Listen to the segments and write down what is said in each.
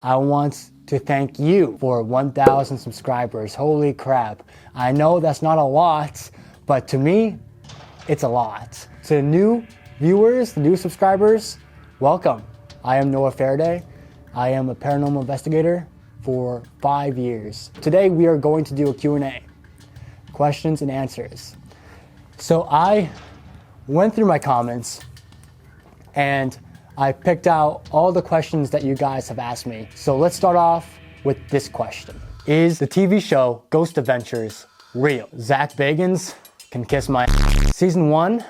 I want to thank you for 1,000 subscribers. Holy crap. I know that's not a lot, but to me, it's a lot. To the new viewers, the new subscribers, welcome. I am Noah Faraday. I am a paranormal investigator for 5 years. Today we are going to do a Q&A, questions and answers. So I went through my comments and I picked out all the questions that you guys have asked me. So let's start off with this question. Is the TV show Ghost Adventures real? Zach Bagans can kiss my ass. Season 1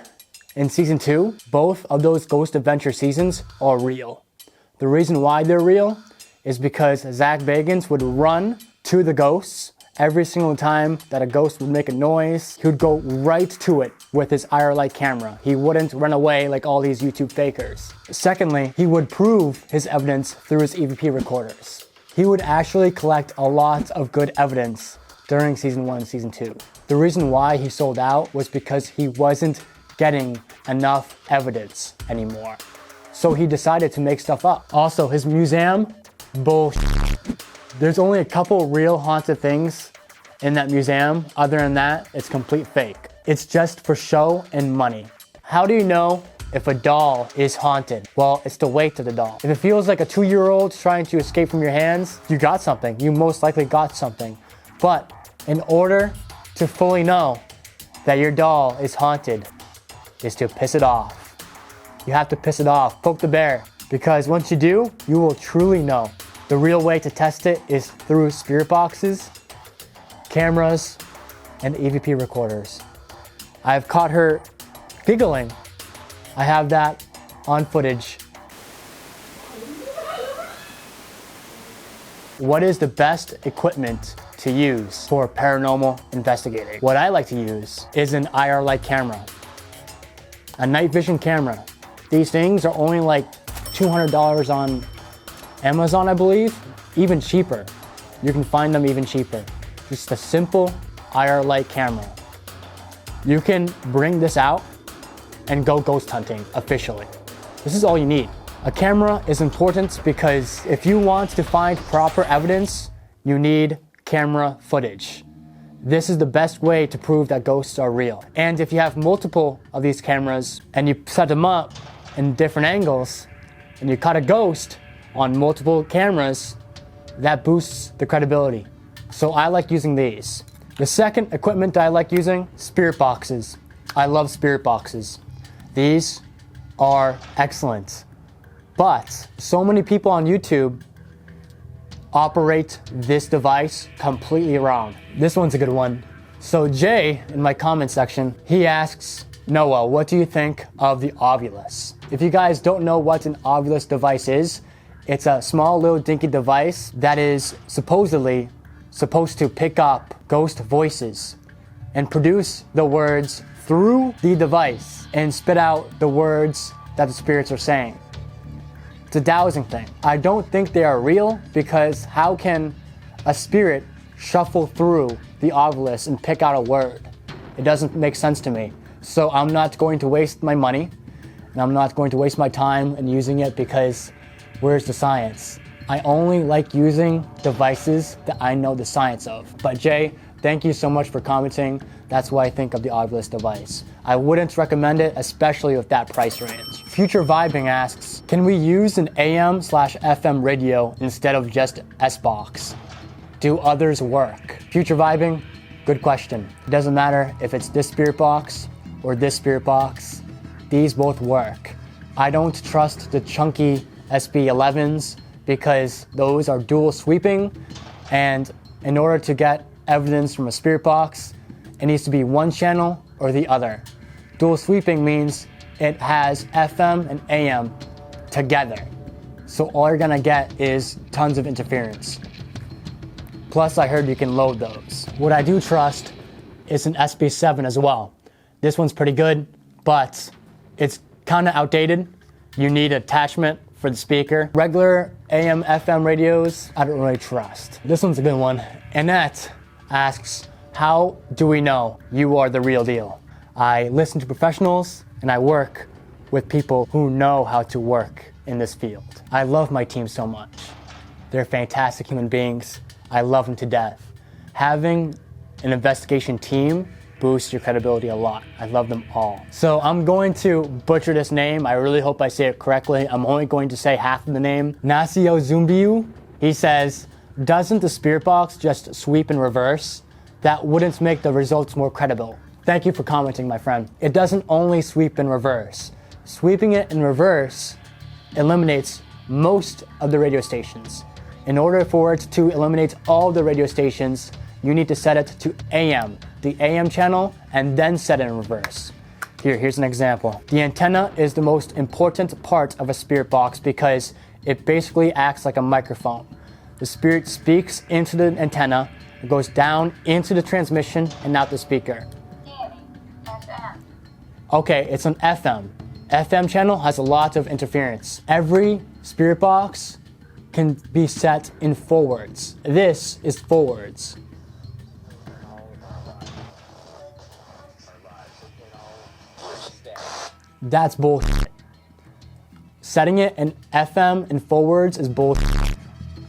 and Season 2, both of those Ghost Adventure seasons are real. The reason why they're real is because Zach Bagans would run to the ghosts every single time that a ghost would make a noise. He would go right to it with his IR-like camera. He wouldn't run away like all these YouTube fakers. Secondly, he would prove his evidence through his EVP recorders. He would actually collect a lot of good evidence during Season 1 and Season 2. The reason why he sold out was because he wasn't getting enough evidence anymore. So he decided to make stuff up. Also, his museum, bullshit. There's only a couple real haunted things in that museum. Other than that, it's complete fake. It's just for show and money. How do you know if a doll is haunted? Well, it's the weight of the doll. If it feels like a 2-year-old trying to escape from your hands, you got something. You most likely got something. But in order to fully know that your doll is haunted, is to piss it off. You have to piss it off, poke the bear. Because once you do, you will truly know. The real way to test it is through spirit boxes, cameras, and EVP recorders. I've caught her giggling. I have that on footage. What is the best equipment to use for paranormal investigating? What I like to use is an IR-like camera, a night vision camera. These things are only like $200 on Amazon, I believe, even cheaper. You can find them even cheaper. Just a simple IR-like camera. You can bring this out and go ghost hunting officially. This is all you need. A camera is important because if you want to find proper evidence, you need camera footage. This is the best way to prove that ghosts are real. And if you have multiple of these cameras and you set them up in different angles and you caught a ghost on multiple cameras, that boosts the credibility. So I like using these. The second equipment that I like using, spirit boxes. I love spirit boxes. These are excellent. But so many people on YouTube operate this device completely wrong. This one's a good one. So Jay, in my comment section, he asks, Noah, what do you think of the Ovilus? If you guys don't know what an Ovilus device is, it's a small little dinky device that is supposedly supposed to pick up ghost voices and produce the words through the device and spit out the words that the spirits are saying. It's a dowsing thing. I don't think they are real because how can a spirit shuffle through the Ovilus and pick out a word? It doesn't make sense to me. So I'm not going to waste my money and I'm not going to waste my time in using it because where's the science? I only like using devices that I know the science of. But Jay, thank you so much for commenting. That's what I think of the Ovilus device. I wouldn't recommend it, especially with that price range. Future Vibing asks, can we use an AM/FM radio instead of just S-Box? Do others work? Future Vibing, good question. It doesn't matter if it's this spirit box or this spirit box. These both work. I don't trust the chunky SB11s because those are dual sweeping, and in order to get evidence from a spirit box, it needs to be one channel or the other. Dual sweeping means it has FM and AM together. So all you're gonna get is tons of interference. Plus I heard you can load those. What I do trust is an SB7 as well. This one's pretty good, but it's kinda outdated. You need attachment for the speaker. Regular AM, FM radios, I don't really trust. This one's a good one. Annette asks, how do we know you are the real deal? I listen to professionals and I work with people who know how to work in this field. I love my team so much. They're fantastic human beings. I love them to death. Having an investigation team boosts your credibility a lot. I love them all. So I'm going to butcher this name. I really hope I say it correctly. I'm only going to say half of the name. Nasio Zumbiu. He says, doesn't the spirit box just sweep in reverse? That wouldn't make the results more credible. Thank you for commenting, my friend. It doesn't only sweep in reverse. Sweeping it in reverse eliminates most of the radio stations. In order for it to eliminate all the radio stations, you need to set it to AM, the AM channel, and then set it in reverse. Here's an example. The antenna is the most important part of a spirit box because it basically acts like a microphone. The spirit speaks into the antenna, it goes down into the transmission and out the speaker. Okay, it's an FM. FM channel has a lot of interference. Every spirit box can be set in forwards. This is forwards. That's bullshit. Setting it in FM and forwards is bullshit.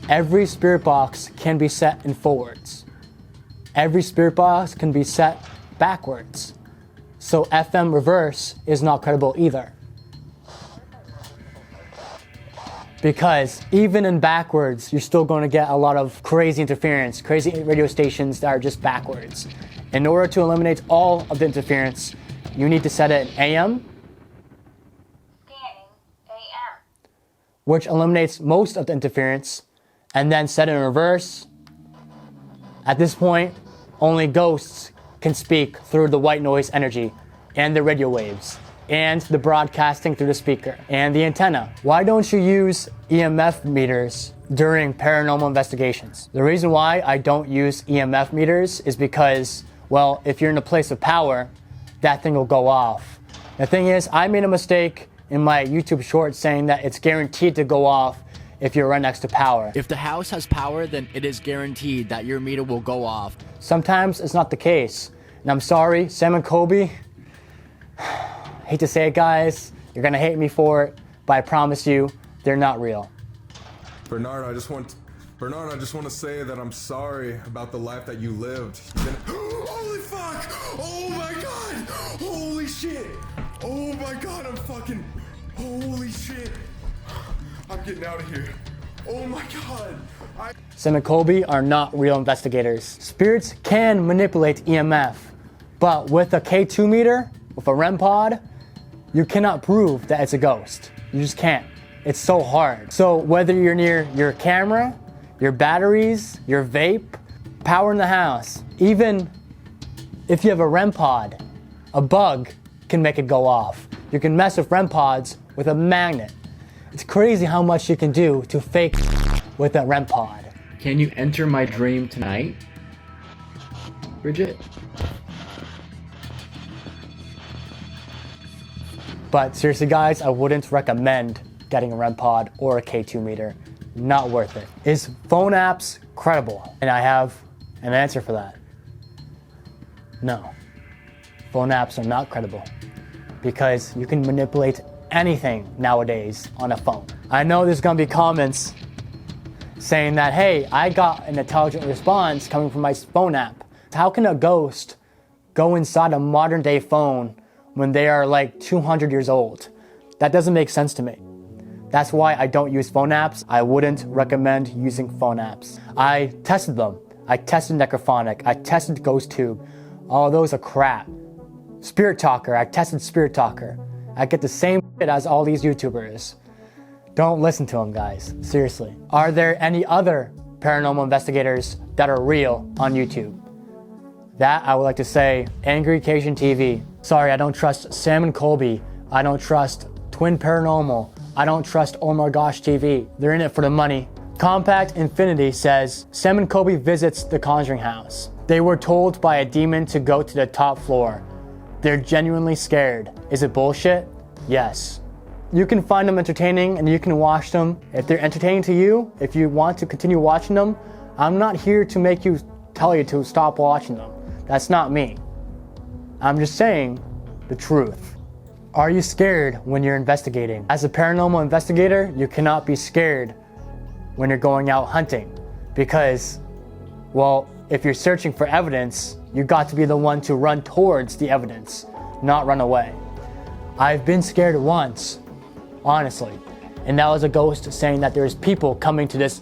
Every spirit box can be set in forwards. Every spirit box can be set backwards. So FM reverse is not credible either. Because even in backwards, you're still going to get a lot of crazy interference, crazy radio stations that are just backwards. In order to eliminate all of the interference, you need to set it in AM, which eliminates most of the interference, and then set it in reverse. At this point, only ghosts can speak through the white noise energy and the radio waves and the broadcasting through the speaker and the antenna. Why don't you use EMF meters during paranormal investigations? The reason why I don't use EMF meters is because, well, if you're in a place of power, that thing will go off. The thing is, I made a mistake in my YouTube short saying that it's guaranteed to go off if you're right next to power. If the house has power, then it is guaranteed that your meter will go off. Sometimes it's not the case. And I'm sorry, Sam and Colby, hate to say it, guys, you're gonna hate me for it, but I promise you, they're not real. Bernard, I just want to say that I'm sorry about the life that you lived. Holy fuck! Oh my god! Holy shit! Oh my god, holy shit! I'm getting out of here. Oh my god! Sam and Colby are not real investigators. Spirits can manipulate EMF, but with a K2 meter, with a REM pod, you cannot prove that it's a ghost. You just can't. It's so hard. So whether you're near your camera, your batteries, your vape, power in the house, even if you have a REM pod, a bug can make it go off. You can mess with REM pods with a magnet. It's crazy how much you can do to fake with a REM pod. Can you enter my dream tonight, Bridget? But seriously guys, I wouldn't recommend getting a REM pod or a K2 meter. Not worth it. Is phone apps credible? And I have an answer for that. No. Phone apps are not credible because you can manipulate anything nowadays on a phone. I know there's gonna be comments saying that, hey, I got an intelligent response coming from my phone app. How can a ghost go inside a modern day phone when they are like 200 years old? That doesn't make sense to me. That's why I don't use phone apps. I wouldn't recommend using phone apps. I tested them. I tested Necrophonic. I tested GhostTube. All those are crap. Spirit Talker. I tested Spirit Talker. I get the same shit as all these YouTubers. Don't listen to them, guys. Seriously. Are there any other paranormal investigators that are real on YouTube? That I would like to say, Angry Cajun TV. Sorry, I don't trust Sam and Colby. I don't trust Twin Paranormal. I don't trust Oh My Gosh TV. They're in it for the money. Compact Infinity says, Sam and Colby visits the Conjuring house. They were told by a demon to go to the top floor. They're genuinely scared. Is it bullshit? Yes. You can find them entertaining and you can watch them. If they're entertaining to you, if you want to continue watching them, I'm not here to tell you to stop watching them. That's not me. I'm just saying the truth. Are you scared when you're investigating? As a paranormal investigator, you cannot be scared when you're going out hunting. Because, well, if you're searching for evidence, you got to be the one to run towards the evidence, not run away. I've been scared once, honestly, and that was a ghost saying that there's people coming to this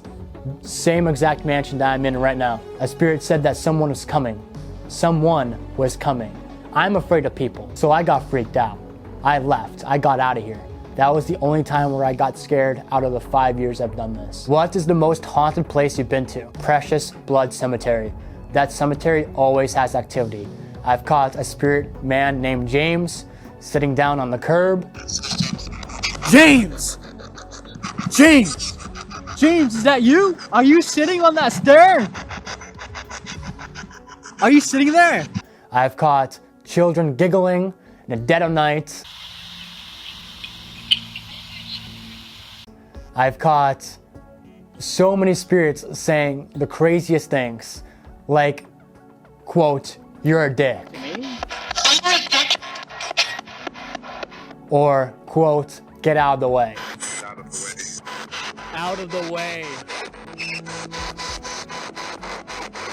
same exact mansion that I'm in right now. A spirit said that someone was coming. Someone was coming. I'm afraid of people, so I got freaked out. I left. I got out of here. That was the only time where I got scared out of the 5 years I've done this. What is the most haunted place you've been to? Precious Blood Cemetery. That cemetery always has activity. I've caught a spirit man named James sitting down on the curb. James! James! James, is that you? Are you sitting on that stair? Are you sitting there? I've caught children giggling in the dead of night. I've caught so many spirits saying the craziest things, like, quote, "You're a dick." Or, quote, "Get out of the way." Out of the way.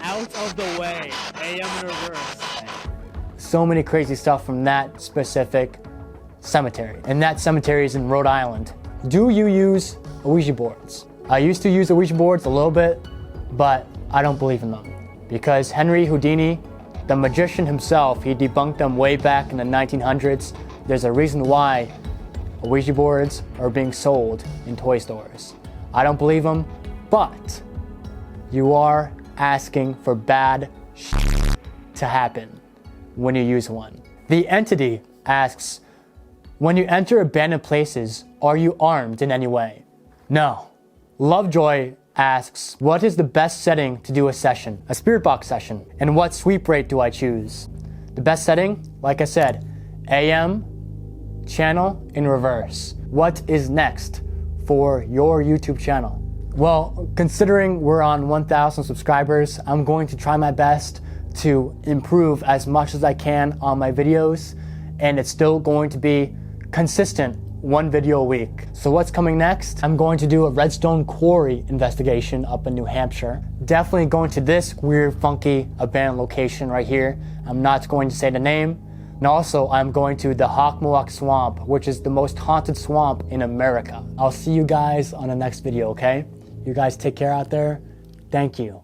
Out of the way. AM in reverse. So many crazy stuff from that specific cemetery. And that cemetery is in Rhode Island. Do you use Ouija boards? I used to use Ouija boards a little bit, but I don't believe in them. Because Henry Houdini, the magician himself, he debunked them way back in the 1900s. There's a reason why Ouija boards are being sold in toy stores. I don't believe them, but you are asking for bad shit to happen when you use one. The entity asks, when you enter abandoned places, are you armed in any way? No. Lovejoy asks, what is the best setting to do a session, a Spiritbox session, and what Sweeprate do I choose? The best setting, like I said, AM, channel in reverse. What is next for your YouTube channel? Well, considering we're on 1,000 subscribers, I'm going to try my best to improve as much as I can on my videos, and it's still going to be consistent, one video a week. So what's coming next? I'm going to do a redstone quarry investigation up in New Hampshire. Definitely going to this weird, funky, abandoned location right here. I'm not going to say the name. And also, I'm going to the Hawkmook Swamp, which is the most haunted swamp in America. I'll see you guys on the next video, okay? You guys take care out there. Thank you.